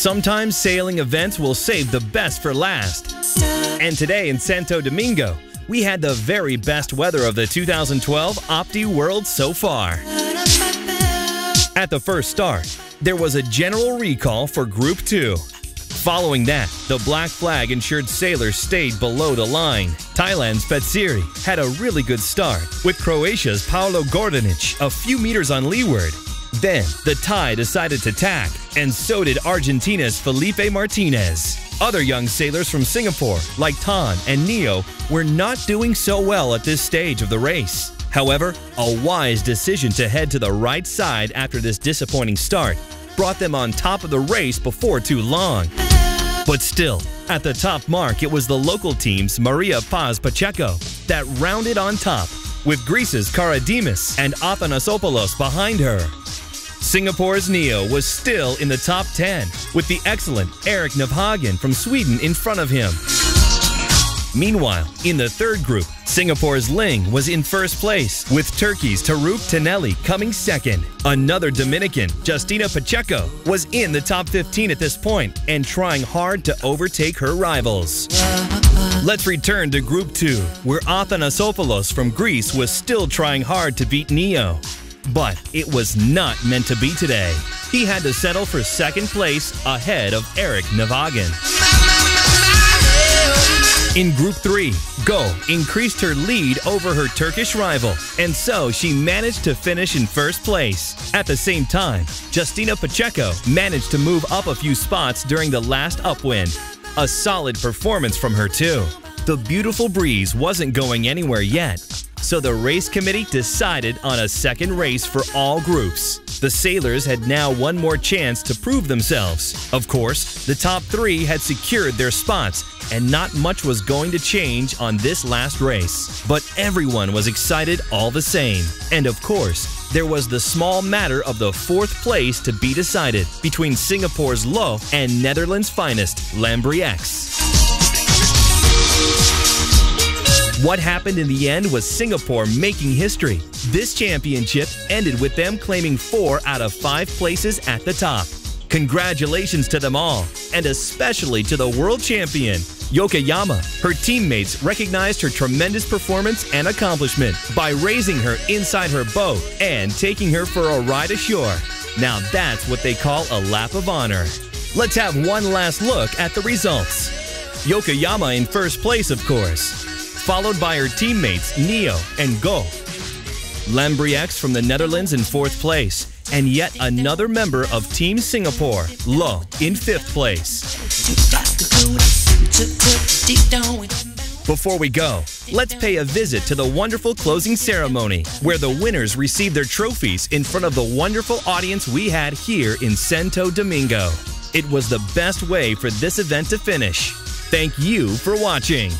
Sometimes sailing events will save the best for last. And today in Santo Domingo, we had the very best weather of the 2012 Optiworlds so far. At the first start, there was a general recall for Group 2. Following that, the black flag ensured sailors stayed below the line. Thailand's Petsiri had a really good start, with Croatia's Paolo Gordanic a few meters on leeward. Then, the Thai decided to tack, and so did Argentina's Felipe Martinez. Other young sailors from Singapore, like Tan and Neo, were not doing so well at this stage of the race. However, a wise decision to head to the right side after this disappointing start brought them on top of the race before too long. But still, at the top mark, it was the local team's Maria Paz Pacheco that rounded on top, with Greece's Karadimis and Athanasopoulos behind her. Singapore's Neo was still in the top 10, with the excellent Erik Navhagen from Sweden in front of him. Meanwhile, in the third group, Singapore's Ling was in first place, with Turkey's Taruk Teneli coming second. Another Dominican, Justina Pacheco, was in the top 15 at this point and trying hard to overtake her rivals. Let's return to Group 2, where Athanasopoulos from Greece was still trying hard to beat Neo. But it was not meant to be today. He had to settle for second place ahead of Erik Navhagen. In Group 3, Go increased her lead over her Turkish rival, and so she managed to finish in first place. At the same time, Justina Pacheco managed to move up a few spots during the last upwind. A solid performance from her too. The beautiful breeze wasn't going anywhere yet, so the race committee decided on a second race for all groups. The sailors had now one more chance to prove themselves. Of course, the top three had secured their spots, and not much was going to change on this last race. But everyone was excited all the same. And of course, there was the small matter of the fourth place to be decided between Singapore's Lo and Netherlands' finest, Lambriex. What happened in the end was Singapore making history. This championship ended with them claiming 4 out of 5 places at the top. Congratulations to them all, and especially to the world champion, Yokoyama. Her teammates recognized her tremendous performance and accomplishment by raising her inside her boat and taking her for a ride ashore. Now that's what they call a lap of honor. Let's have one last look at the results. Yokoyama in first place, of course, followed by her teammates Neo and Go. Lambriex from the Netherlands in fourth place, and yet another member of Team Singapore, Lo, in fifth place. Before we go, let's pay a visit to the wonderful closing ceremony, where the winners received their trophies in front of the wonderful audience we had here in Santo Domingo. It was the best way for this event to finish. Thank you for watching.